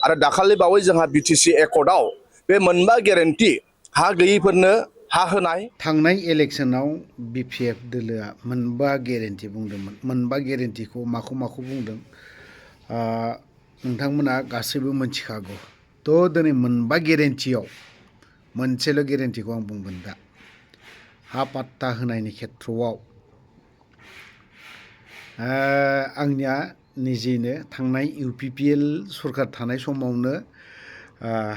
आरो दाखालि बावै जोंहा बिटिसि एकर्डआव बे मोनबा गेरेन्टि हा गैयैफोरनो हा होनाय थांनाय इलेक्शनाव बिपिएफ दोलोआ मोनबा गेरेन्टि बुंदोंमोन मोनबा गेरेन्टिखौ माखौ बुंदों नोंथांमोना गासैबो मिथिखागौ थ' दिनै मोनबा गेरेन्टियाव मोनसेल' गेरेन्टिखौ आं बुंगोन दा हा पाट्टा होनायनि खेथ्रआव आंनिया निजेनो थांनाय इउपिपिएल सरकार थानाय समावनो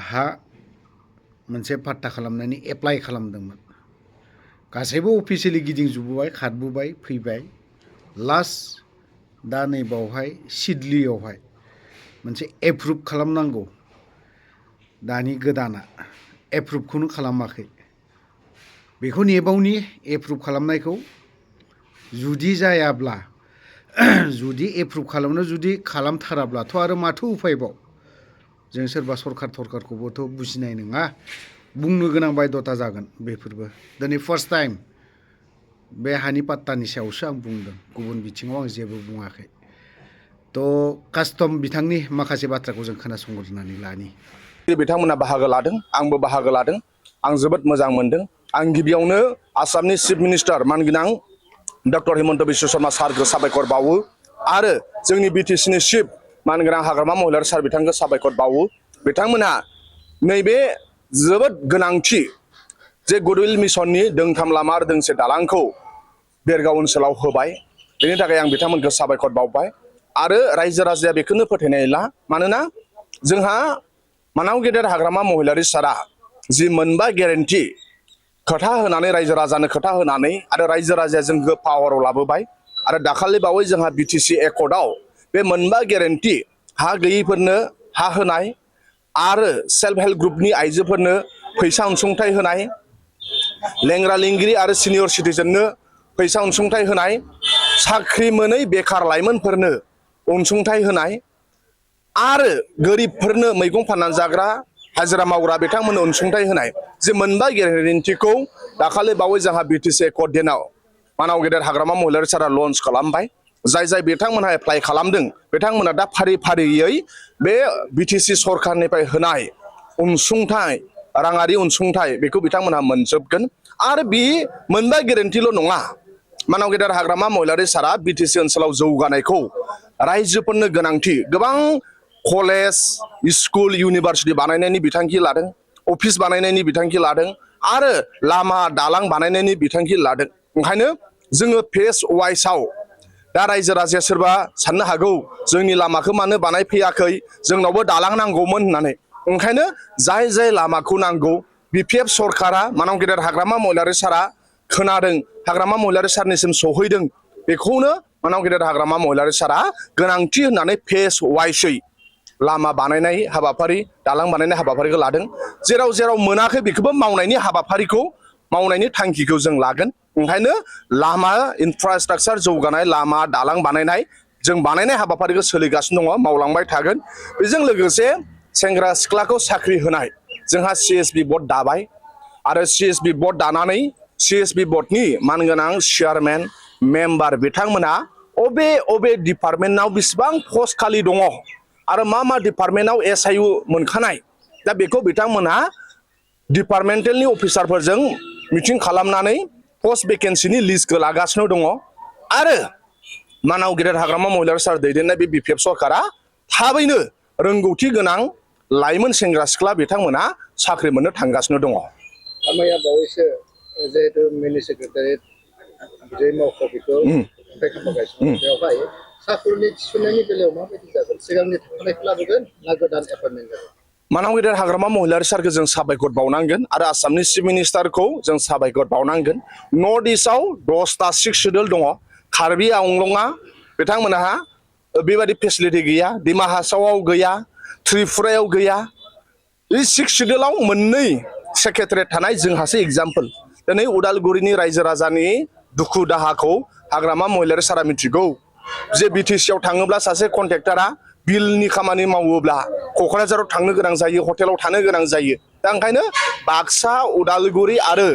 हा मोनसे पाट्टा खालामनायनि एप्लाइ खालामदोंमोन गासैबो अफिसियेलि गिदिंजोबबाय खारबोबाय फैबाय लास्ट दा नैबावहाय सिडलियावहाय मोनसे एप्रुभ खालामनांगौ दानि गोदाना एप्रुभखौनो खालामाखै बेखौ नेबावनि एप्रुभ खालामनायखौ जुदि जायाब्ला जुदि एप्रुभ खालामनो जुदि खालामथाराब्लाथ' आरो माथो उफायबाव जों सोरबा सरकारखौबोथ' बुजिनाय नङा बुंनो गोनां बायध'था जागोन बेफोरबो दिनै फार्स्ट टाइम बे हानि पाट्टानि सायावसो आं बुंदों गुबुन बिथिङाव आं जेबो बुङाखै थ' कास्टम बिथांनि माखासे बाथ्राखौ जों खोनासंग्रोनानै लानि बिथांमोना बाहागो लादों आंबो बाहागो लादों आं जोबोद मोजां मोनदों आं गिबियावनो आसामनि चिफ मिनिस्टार मानगोनां डक्टर हिमन्त बिश्व शर्मा सारखौ साबायखर बावो आरो जोंनि बिटिसिनि चिफ मानगोनां हाग्रामा महिलारी सार बिथांखौ साबायखर बावो बिथांमोनहा नैबे जोबोद गोनांथि जे गुडविल मिशननि दोंथाम लामा आरो दोंसे दालांखौ बेरगाव ओनसोलाव होबाय बेनि थाखाय आं बिथांमोनखौ साबायखर बावबाय आरो रायजो राजाया बेखौनो फोथायनाय ला मानोना जोंहा मानाव गेदेर हाग्रामा महिलारी सारा जि मोनबा गेरेन्टि खोथा होनानै रायजो राजानो खोथा होनानै आरो रायजो राजाया जोंखौ पावाराव लाबोबाय आरो दाखालि बावै जोंहा बिटिसि एकर्डआव बे मोनबा गेरेन्टि हा गैयैफोरनो हा होनाय आरो सेल्फ हेल्प ग्रुपनि आइजोफोरनो फैसा अनसुंथाइ होनाय लेंग्रा लेंगिरि आरो सिनियर सिटिजेननो फैसा अनसुंथाइ होनाय साख्रि मोनै बेखार लाइमोनफोरनो अनसुंथाइ होनाय आरो गोरिबफोरनो मैगं फाननानै जाग्रा हाजिरा मावग्रा बिथांमोननो अनसुंथाइ होनाय जे मोनबा गेरेन्टिखौ दाखालि बावै जोंहा बिटिसि एकर्डआव मानाव गेदेर हाग्रामा महिलारी सारा लन्च खालामबाय जाय बिथांमोनहा एप्लाइ खालामदों बिथांमोना दा फारि फारियै बे बिटिसि सरकारनिफ्राय होनाय अनसुंथाइ राङारि अनसुंथाइ बेखौ बिथांमोनहा मोनजोबगोन आरो बे मोनबा गेरेन्टिल' नङा मानाव गेदेर हाग्रामा महिलारी सारा बिटिसि ओनसोलाव जौगानायखौ रायजोफोरनो गोनांथि गोबां कलेज स्कुल इउनिभार्सिटि बानायनायनि बिथांखि लादों अफिस बानायनायनि बिथांखि लादों आरो लामा दालां बानायनायनि बिथांखि लादों ओंखायनो जोङो फेस वाइसआव दा रायजो राजाया सोरबा साननो हागौ जोंनि लामाखौ मानो बानायफैयाखै जोंनावबो दालां नांगौमोन होननानै ओंखायनो जाय लामाखौ नांगौ बिपिएफ सरकारा मानाव गेदेर हाग्रामा महिलारी सारा खोनादों हाग्रामा महिलारी सारनिसिम सहैदों बेखौनो मानाव गेदेर हाग्रामा महिलारी सारा गोनांथि होननानै फेस वाइसै लामा बानायनाय हाबाफारि दालां बानायनाय हाबाफारिखौ लादों जेराव मोनाखै बेखौबो मावनायनि हाबाफारिखौ मावनायनि थांखिखौ जों लागोन ओंखायनो लामा इनफ्रास्ट्राक्चार जौगानाय लामा दालां बानायनाय जों बानायनाय हाबाफारिखौ सोलिगासिनो दङ मावलांबाय थागोन बेजों लोगोसे सेंग्रा सिख्लाखौ साख्रि होनाय जोंहा सिएसबि बर्ड दाबाय आरो सिएसबि बर्ड दानानै सिएसबि बर्डनि मानगोनां चेयारमेन मेम्बार बिथांमोना अबे डिपार्टमेन्टआव बेसेबां पस्ट खालि दङ आरो मा डिपार्टमेन्टआव एसआइउ मोनखानाय दा बेखौ बिथांमोनहा डिपार्टमेन्टेलनि अफिसारफोरजों मिटिं खालामनानै पस्ट भेकेन्सिनि लिस्टखौ लागासिनो दङ आरो मानाव गेदेर हाग्रामा महिलारी सार दैदेननाय बे बिपिएफ सरकारा थाबैनो रोंगौथि गोनां लाइमोन सेंग्रा सिख्ला बिथांमोना साख्रि मोननो थांगासिनो दङ मैया बावैसो जिहेतु मिनि सेक्रेटारियेट बिजय मावख'खौ बेवहाय साख्रिनि थिसननायनि बेलायाव माबायदि जागोन सिगांनि थाखानायखौ लाबोगोन ना गोदान एपइन्टमेन्ट जागोन मानाव गेदेर हाग्रामा महिलारी सारखौ जों साबायखर बावनांगोन आरो आसामनि चिफ मिनिस्टारखौ जों साबायखर बावनांगोन नर्थ इस्टआव 10टा 6 शेड्युल दङ कार्बि आंलंआ बिथांमोनहा बेबायदि फेसिलिटि गैया डिमा हासावआव गैया त्रिपुरायाव गैया बे 6 शेड्युलाव मोननै सेक्रेटारियेट थानाय जोंहासो एग्जाम्पल दिनै उदालगुरिनि रायजो राजानि दुखु दाहाखौ हाग्रामा महिलारी सारा मिथिगौ जे बिटिसिआव थाङोब्ला सासे कन्ट्रेक्टरा बिलनि खामानि मावोब्ला क'क्राझाराव थांनो गोनां जायो हटेलाव थानो गोनां जायो दा ओंखायनो बाक्सा उदालगुरि आरो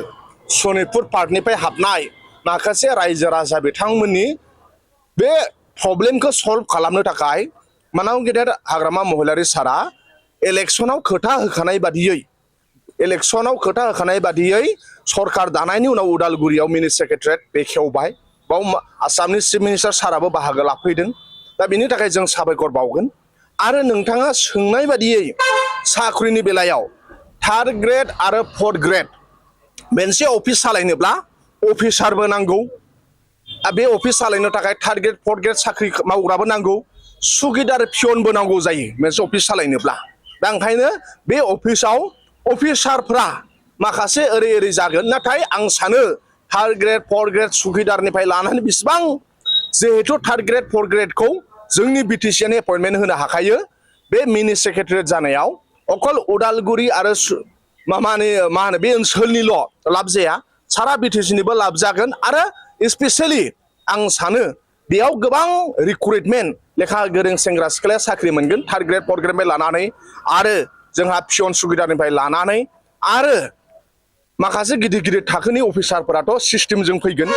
सनितपुर पार्कनिफ्राय हाबनाय माखासे रायजो राजा बिथांमोननि बे प्रब्लेमखौ सल्भ खालामनो थाखाय मानाव गेदेर हाग्रामा महिलारी सारा इलेक्शनाव खोथा होखानाय बादियै सरकार दानायनि उनाव उदालगुरियाव मिनि सेक्रेटारियेट बेखेवबाय बाव आसामनि चिफ मिनिस्टार साराबो बाहागो लाफैदों दा बेनि थाखाय जों साबायखर बावगोन आरो नोंथाङा सोंनाय बादियै साख्रिनि बेलायाव 3rd ग्रेड आरो 4th ग्रेड मोनसे अफिस सालायनोब्ला अफिसारबो नांगौ बे अफिस सालायनो थाखाय 3rd ग्रेड 4th ग्रेड साख्रि मावग्राबो नांगौ सुगिदार पियनबो नांगौ जायो मोनसे अफिस सालायनोब्ला दा ओंखायनो बे अफिसाव अफिसारफ्रा माखासे ओरै जागोन नाथाय आं सानो 3rd ग्रेड 4th ग्रेड सुगिदारनिफ्राय लानानै बिसिबां जिहेतु 3rd ग्रेड 4th ग्रेडखौ जोंनि बिटिसिआनो एपइन्टमेन्ट होनो हाखायो बे मिनि सेक्रेटारियेट जानायाव अकल उदालगुरि आरो मा होनो बे ओनसोलनिल' लाब जाया सारा बिटिसिनिबो लाब जागोन आरो स्पेसियेलि आं सानो बेयाव गोबां रिक्रुटमेन्ट लेखा गोरों सेंग्रा सिख्लाया साख्रि मोनगोन 3rd ग्रेड 4th ग्रेडनिफ्राय लानानै आरो जोंहा पियन सुगिदारनिफ्राय लानानै आरो माखासे गिदिर थाखोनि अफिसारफोराथ' सिस्टेमजों फैगोन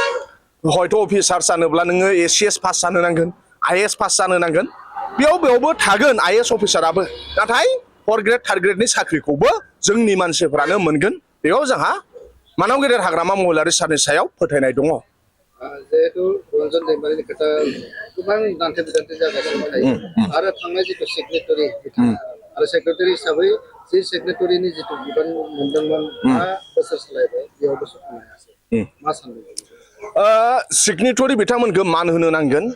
हयथ' अफिसार जानोब्ला नोङो ACS पास जानो नांगोन IAS पास जानो नांगोन बेयावबो थागोन IAS अफिसाराबो नाथाय 4th ग्रेड 3rd ग्रेडनि साख्रिखौबो जोंनि मानसिफोरानो मोनगोन बेयाव जोंहा मानाव गेदेर हाग्रामा महिलारि सारनि सायाव फोथायनाय दङ जिहेतु रन्जन दैमारिनि खोथा गोबां दान्थे बिदान्थे जागासिनो थायो आरो थांनाय जिथु सेक्रेटारि आरो सेक्रेटारि हिसाबै जे सेक्रेटारिनि जिथु बिबान मोनदोंमोन मा बोसोर सालायबाय बेयावबो सफैनो हायासै मा सानदों सिगनेटरि बिथांमोनखौ मान होनो नांगोन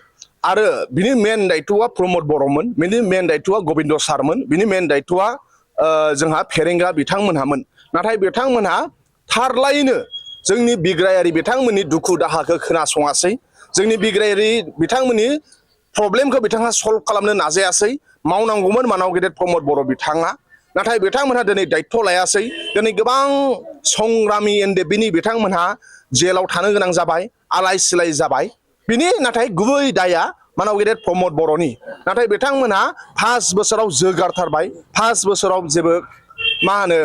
आरो बिनि मेन दायित्वआ प्रमद बर'मोन बिनि मेन दायित्वआ गबिन्द सारमोन बिनि मेन दायित्वआ जोंहा फेरेंगा बिथांमोनहामोन नाथाय बिथांमोनहा थारलायैनो जोंनि बिग्रायारि बिथांमोननि दुखु दाहाखौ खोनासङासै जोंनि बिग्रायारि बिथांमोननि प्रब्लेमखौ बिथाङा सल्भ खालामनो नाजायासै मावनांगौमोन मानाव गेदेर प्रमद बर' बिथाङा नाथाय बिथांमोनहा दिनै दायित्व लायासै दिनै गोबां संग्रामि एनडेबिनि बिथांमोनहा जेलाव थानो गोनां जाबाय आलाय सिलाय जाबाय बिनि नाथाय गुबै दाया मानाव गेदेर प्रमद बर'नि नाथाय बिथांमोनहा 5 बोसोराव जोगारथारबाय 5 बोसोराव जेबो मा होनो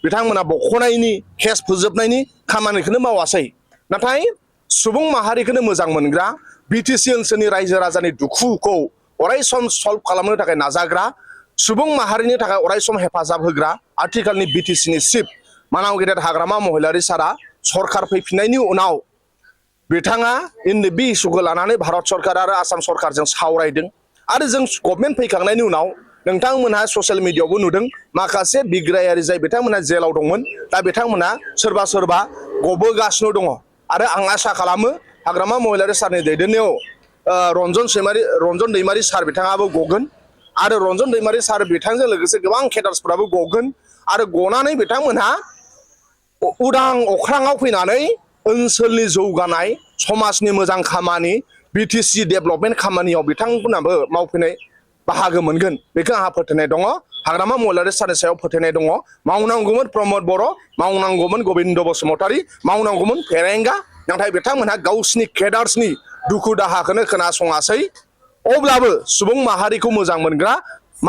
बिथांमोना बख'नायनि केस फोजोबनायनि खामानिखौनो मावासै नाथाय सुबुं माहारिखौनो मोजां मोनग्रा बिटिसि ओनसोलनि रायजो राजानि दुखुखौ अरायसम सल्भ खालामनो थाखाय नाजाग्रा सुबुं माहारिनि थाखाय अरायसम हेफाजाब होग्रा आथिखालनि बिटिसिनि चिफ मानाव गेदेर हाग्रामा महिलारि सारा सरकार फैफिननायनि उनाव बिथाङा बे इस्युखौ लानानै भारत सरकार आरो आसाम सरकारजों सावरायदों आरो जों गभर्नमेन्ट फैखांनायनि उनाव नोंथांमोनहा ससियेल मिडियायावबो नुदों माखासे बिग्रायारि जाय बिथांमोनहा जेलाव दंमोन दा बिथांमोनहा सोरबा गबोगासिनो दङ आरो आं आसा खालामो हाग्रामा महिलारि सारनि दैदेननायाव रन्जन दैमारि सार बिथाङाबो गगोन आरो रन्जन दैमारि सार बिथांजों लोगोसे गोबां केडार्सफोराबो गगोन आरो गनानै बिथांमोनहा उदां अख्राङाव फैनानै ओनसोलनि जौगानाय समाजनि मोजां खामानि बिटिसि डेभेलपमेन्ट खामानियाव बिथांमोनाबो मावफैनाय बाहागो मोनगोन बेखौ आंहा फोथायनाय दङ हाग्रामा महिलारि सारनि सायाव फोथायनाय दङ मावनांगौमोन प्रमद बर' मावनांगौमोन गबिन्द बसुमतारी मावनांगौमोन फेरेंगा नाथाय बिथांमोनहा गावसिनि केडार्सनि दुखु दाहाखौनो खोनासङासै अब्लाबो सुबुं माहारिखौ मोजां मोनग्रा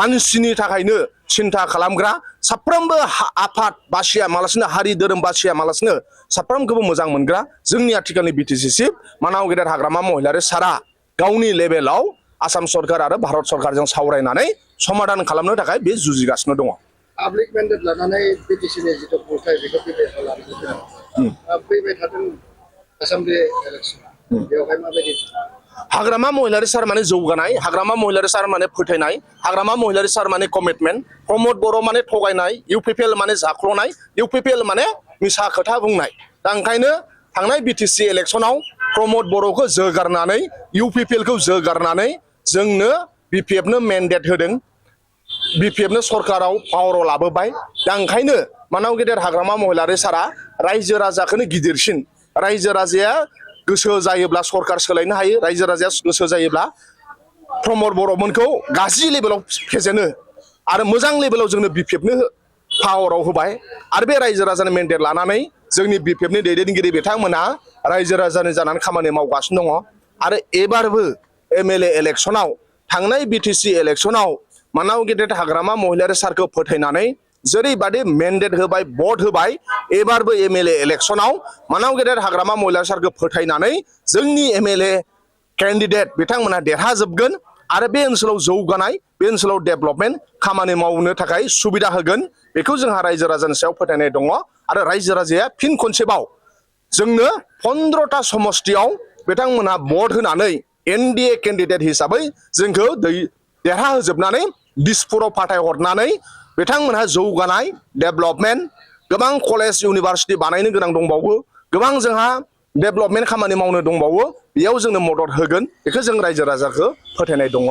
मानसिनि थाखायनो सिन्था खालामग्रा साफ्रोमबो आफाद बासिया मालासिनो हारि धोरोम बासिया मालासिनो साफ्रोमखौबो मोजां मोनग्रा जोंनि आथिखालनि बिटिसि चिफ मानाव गेदेर हाग्रामा महिलारि सारा गावनि लेभेलाव आसाम सरकार आरो भारत सरकारजों सावरायनानै समाधान खालामनो थाखाय बे जुजिगासिनो दङ पाब्लिक मेन्डेट लानानै बिटिसिनि जिथु खुंथाय बेखौ प्रिपेयार खालामनो फैबाय थादों एसेमब्लि इलेक्सन बेवहाय माबायदि हाग्रामा महिलारि सार माने जौगानाय हाग्रामा महिलारि सार माने फोथायनाय हाग्रामा महिलारि सार माने कमिटमेन्ट प्रमद बर' माने थगायनाय UPPL माने जाख्ल'नाय UPPL माने मिसा खोथा बुंनाय दा ओंखायनो थांनाय बिटिसि इलेक्सनाव प्रमद बर'खौ जोगारनानै UPPL खौ जोगारनानै जोंनो BPF नो मेन्डेट होदों BPF नो सरकाराव पावाराव लाबोबाय दा ओंखायनो मानाव गेदेर हाग्रामा महिलारि सारा रायजो राजाखौनो गिदिरसिन रायजो राजाया गोसो जायोब्ला सरकार सोलायनो हायो रायजो राजाया गोसो जायोब्ला प्रमद बर'मोनखौ गाज्रि लेभेलाव फेजेनो आरो मोजां लेभेलाव जोंनो BPF नो पावाराव होबाय आरो बे रायजो राजानि मेन्डेट लानानै जोंनि BPF नि दैदेनगिरि बिथांमोना रायजो राजानि जानानै खामानि मावगासिनो दङ आरो एबारबो MLA इलेक्सनाव थांनाय बिटिसि इलेक्सनाव मानाव गेदेर हाग्रामा महिलारि सारखौ फोथायनानै जेरैबादि मेन्डेट होबाय भट होबाय एबारबो MLA इलेक्सनाव मानाव गेदेर हाग्रामा महिलारि सारखौ फोथायनानै जोंनि MLA केन्डिडेट बिथांमोना देरहाजोबगोन आरो बे ओनसोलाव जौगानाय बे ओनसोलाव डेभेलपमेन्ट खामानि मावनो थाखाय सुबिदा होगोन बेखौ जोंहा रायजो राजानि सायाव फोथायनाय दङ आरो रायजो राजाया फिन खनसेबाव जोंनो 15टा समष्टियाव बिथांमोनहा भट होनानै एनडिए केन्डिडेट हिसाबै जोंखौ देरहाहोजोबनानै दिसपुराव फाथायहरनानै बिथांमोनहा जौगानाय डेभेलपमेन्ट गोबां कलेज इउनिभारसिटि बानायनो गोनां दंबावो गोबां जोंहा डेभेलपमेन्ट खामानि मावनो दंबावो बेयाव जोंनो मदद होगोन बेखौ जों रायजो राजाखौ फोथायनाय दङ।